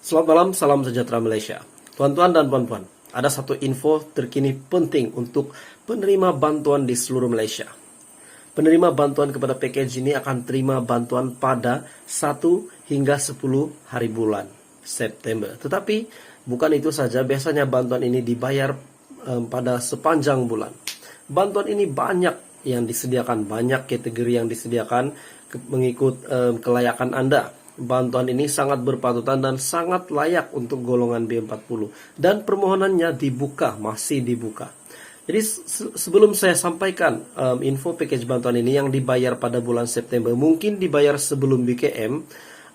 Selamat malam, salam sejahtera Malaysia. Tuan-tuan dan puan-puan, ada satu info terkini penting untuk penerima bantuan di seluruh Malaysia. Penerima bantuan kepada package ini akan terima bantuan pada 1 hingga 10 hari bulan September. Tetapi bukan itu saja, biasanya bantuan ini dibayar pada sepanjang bulan. Bantuan ini banyak yang disediakan, banyak kategori yang disediakan mengikut kelayakan Anda. Bantuan ini sangat berpatutan dan sangat layak untuk golongan B40. Dan permohonannya dibuka, masih dibuka. Jadi sebelum saya sampaikan info package bantuan ini yang dibayar pada bulan September, mungkin dibayar sebelum BKM.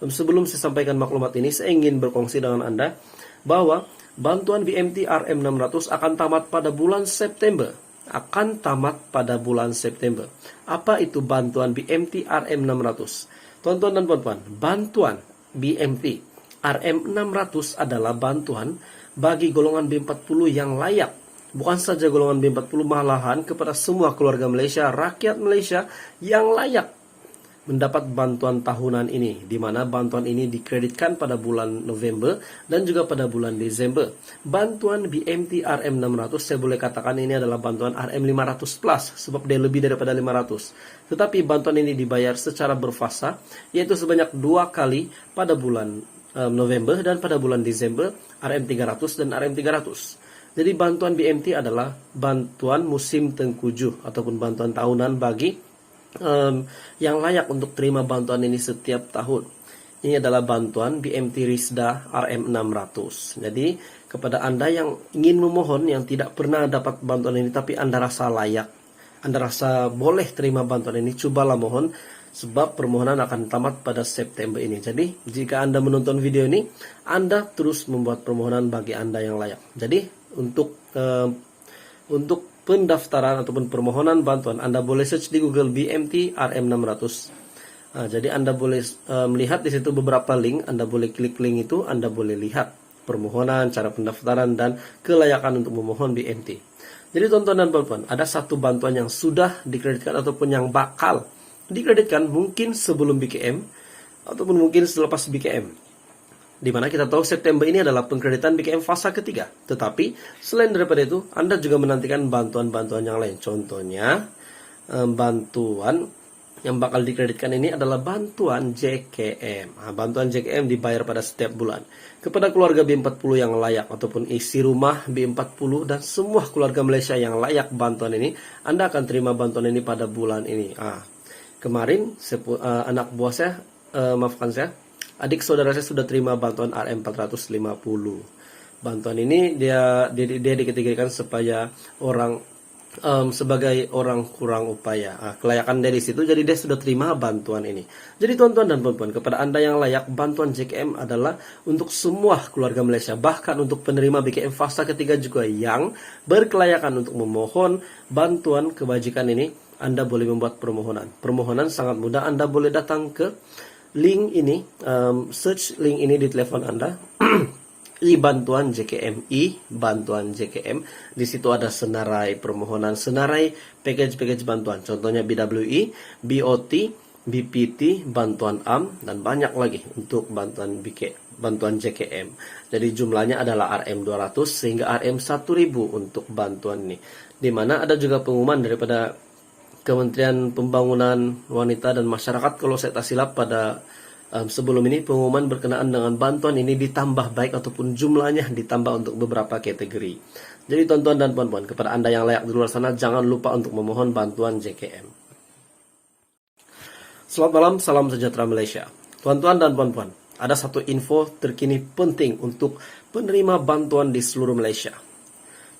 Sebelum saya sampaikan maklumat ini, saya ingin berkongsi dengan Anda bahwa bantuan BMT RM600 akan tamat pada bulan September. Akan tamat pada bulan September. Apa itu bantuan BMT RM600? Tuan-tuan dan puan-puan, bantuan BMT RM600 adalah bantuan bagi golongan B40 yang layak. Bukan saja golongan B40, malahan kepada semua keluarga Malaysia, rakyat Malaysia yang layak mendapat bantuan tahunan ini, di mana bantuan ini dikreditkan pada bulan November dan juga pada bulan Desember. Bantuan BMT RM600, saya boleh katakan ini adalah bantuan RM500 plus, sebab dia lebih daripada 500. Tetapi bantuan ini dibayar secara berfasa, yaitu sebanyak 2 kali pada bulan November dan pada bulan Desember, RM300 dan RM300. Jadi bantuan BMT adalah bantuan musim tengkujuh ataupun bantuan tahunan bagi yang layak untuk terima bantuan ini setiap tahun. Ini adalah bantuan BMT Risda RM600. Jadi kepada Anda yang ingin memohon, yang tidak pernah dapat bantuan ini tapi Anda rasa layak, Anda rasa boleh terima bantuan ini, cobalah mohon, sebab permohonan akan tamat pada September ini. Jadi jika Anda menonton video ini, Anda terus membuat permohonan bagi Anda yang layak. Jadi untuk pendaftaran ataupun permohonan bantuan, Anda boleh search di Google BMT RM600. Jadi Anda boleh melihat di situ beberapa link. Anda boleh klik link itu, Anda boleh lihat permohonan, cara pendaftaran, dan kelayakan untuk memohon BMT. Jadi tuan-tuan dan puan-puan, ada satu bantuan yang sudah dikreditkan ataupun yang bakal dikreditkan mungkin sebelum BKM ataupun mungkin selepas BKM. Di mana kita tahu September ini adalah pengkreditan BKM fasa ketiga. Tetapi selain daripada itu, Anda juga menantikan bantuan-bantuan yang lain. Contohnya, bantuan yang bakal dikreditkan ini adalah bantuan JKM. Bantuan JKM dibayar pada setiap bulan. Kepada keluarga B40 yang layak ataupun isi rumah B40 dan semua keluarga Malaysia yang layak bantuan ini, Anda akan terima bantuan ini pada bulan ini. Kemarin anak buah saya, maafkan saya, adik saudara saya sudah terima bantuan RM450. Bantuan ini dia dikategorikan supaya sebagai orang kurang upaya. Kelayakan dari situ, jadi dia sudah terima bantuan ini. Jadi tuan-tuan dan puan-puan, kepada Anda yang layak, bantuan JKM adalah untuk semua keluarga Malaysia. Bahkan untuk penerima BKM fasa ketiga juga yang berkelayakan untuk memohon bantuan kebajikan ini, Anda boleh membuat permohonan. Permohonan sangat mudah. Anda boleh datang ke link ini, search link ini di telepon Anda, bantuan JKM, bantuan JKM. Di situ ada senarai permohonan, senarai package bantuan. Contohnya BWI, BOT, BPT, bantuan AM, dan banyak lagi untuk bantuan JKM. Jadi jumlahnya adalah RM200 sehingga RM1000 untuk bantuan ini. Di mana ada juga pengumuman daripada Kementerian Pembangunan Wanita dan Masyarakat, kalau saya tak silap pada sebelum ini, pengumuman berkenaan dengan bantuan ini ditambah baik ataupun jumlahnya ditambah untuk beberapa kategori. Jadi tuan-tuan dan puan-puan, kepada Anda yang layak di luar sana, jangan lupa untuk memohon bantuan JKM. Selamat malam, salam sejahtera Malaysia. Tuan-tuan dan puan-puan, ada satu info terkini penting untuk penerima bantuan di seluruh Malaysia.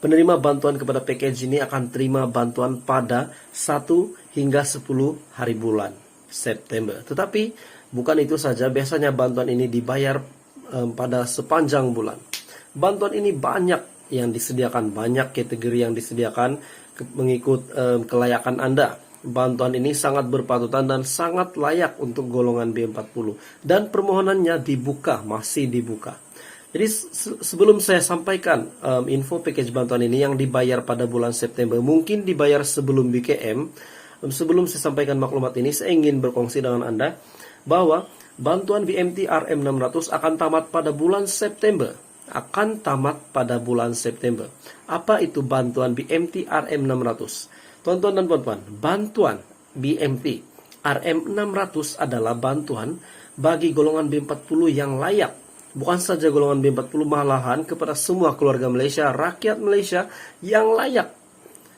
Penerima bantuan kepada package ini akan terima bantuan pada 1 hingga 10 hari bulan September. Tetapi bukan itu saja, biasanya bantuan ini dibayar pada sepanjang bulan. Bantuan ini banyak yang disediakan, banyak kategori yang disediakan mengikut kelayakan Anda. Bantuan ini sangat berpatutan dan sangat layak untuk golongan B40. Dan permohonannya dibuka, masih dibuka. Jadi sebelum saya sampaikan info package bantuan ini yang dibayar pada bulan September, mungkin dibayar sebelum BKM. Sebelum saya sampaikan maklumat ini, saya ingin berkongsi dengan Anda bahwa bantuan BMT RM600 akan tamat pada bulan September. Apa itu bantuan BMT RM600? Tuan-tuan dan puan-puan, bantuan BMT RM600 adalah bantuan bagi golongan B40 yang layak. Bukan saja golongan B40, malahan kepada semua keluarga Malaysia, rakyat Malaysia yang layak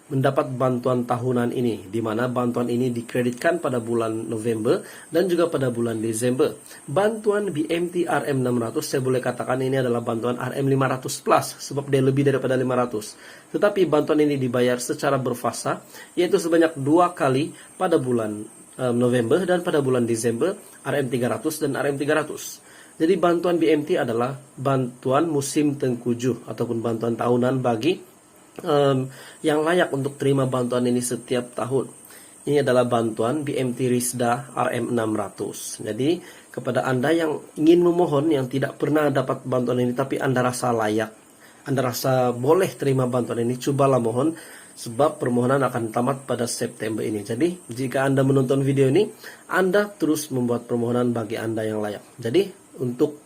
mendapat bantuan tahunan ini, di mana bantuan ini dikreditkan pada bulan November dan juga pada bulan Desember. Bantuan BMT RM600 saya boleh katakan ini adalah bantuan RM500 plus, sebab dia lebih daripada 500. Tetapi bantuan ini dibayar secara berfasa, yaitu sebanyak 2 kali pada bulan November dan pada bulan Desember, RM300 dan RM300. Jadi bantuan BMT adalah bantuan musim tengkujuh ataupun bantuan tahunan bagi yang layak untuk terima bantuan ini setiap tahun. Ini adalah bantuan BMT Risda RM600. Jadi kepada Anda yang ingin memohon, yang tidak pernah dapat bantuan ini tapi Anda rasa layak, Anda rasa boleh terima bantuan ini, cobalah mohon, sebab permohonan akan tamat pada September ini. Jadi jika Anda menonton video ini, Anda terus membuat permohonan bagi Anda yang layak. Jadi untuk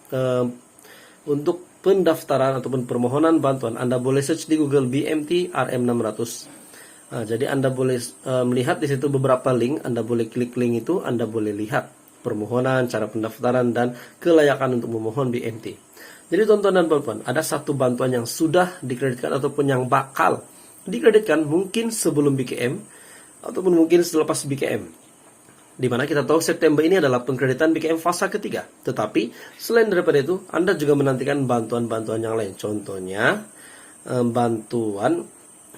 pendaftaran ataupun permohonan bantuan, Anda boleh search di Google BMT RM600. Jadi Anda boleh melihat di situ beberapa link, Anda boleh klik link itu, Anda boleh lihat permohonan, cara pendaftaran, dan kelayakan untuk memohon BMT. Jadi tuan-tuan dan puan-puan, ada satu bantuan yang sudah dikreditkan ataupun yang bakal dikreditkan mungkin sebelum BKM ataupun mungkin selepas BKM. Di mana kita tahu September ini adalah pengkreditan BKM fasa ketiga. Tetapi selain daripada itu, Anda juga menantikan bantuan-bantuan yang lain. Contohnya, bantuan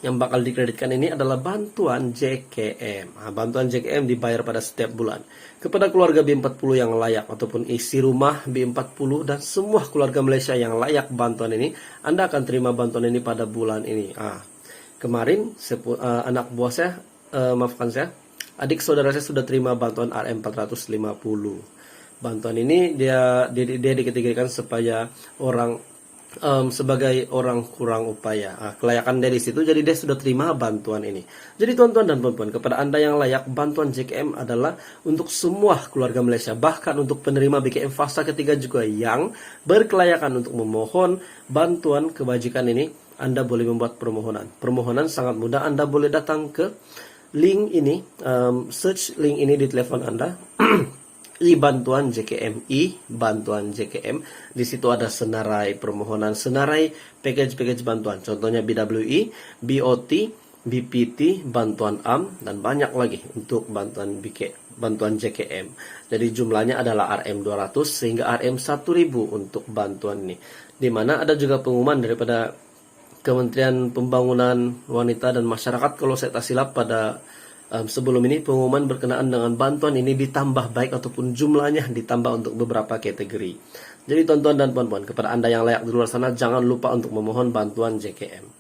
yang bakal dikreditkan ini adalah bantuan JKM. Bantuan JKM dibayar pada setiap bulan. Kepada keluarga B40 yang layak ataupun isi rumah B40 dan semua keluarga Malaysia yang layak bantuan ini, Anda akan terima bantuan ini pada bulan ini. Kemarin anak buah saya, maafkan saya, adik saudara saya sudah terima bantuan RM450. Bantuan ini dia dikategorikan supaya orang sebagai orang kurang upaya. Kelayakan dari situ, jadi dia sudah terima bantuan ini. Jadi tuan-tuan dan puan-puan, kepada Anda yang layak, bantuan JKM adalah untuk semua keluarga Malaysia, bahkan untuk penerima BKM fasa ketiga juga yang berkelayakan untuk memohon bantuan kebajikan ini. Anda boleh membuat permohonan. Permohonan sangat mudah. Anda boleh datang ke link ini, search link ini di telepon Anda. Bantuan JKM, bantuan JKM. Di situ ada senarai permohonan, senarai package bantuan. Contohnya BWI, BOT, BPT, bantuan AM, dan banyak lagi untuk bantuan JKM. Jadi jumlahnya adalah RM200 sehingga RM1000 untuk bantuan ini. Di mana ada juga pengumuman daripada Kementerian Pembangunan Wanita dan Masyarakat, kalau saya tak silap, pada sebelum ini pengumuman berkenaan dengan bantuan ini ditambah baik ataupun jumlahnya ditambah untuk beberapa kategori. Jadi tuan-tuan dan puan-puan, kepada Anda yang layak di luar sana, jangan lupa untuk memohon bantuan JKM.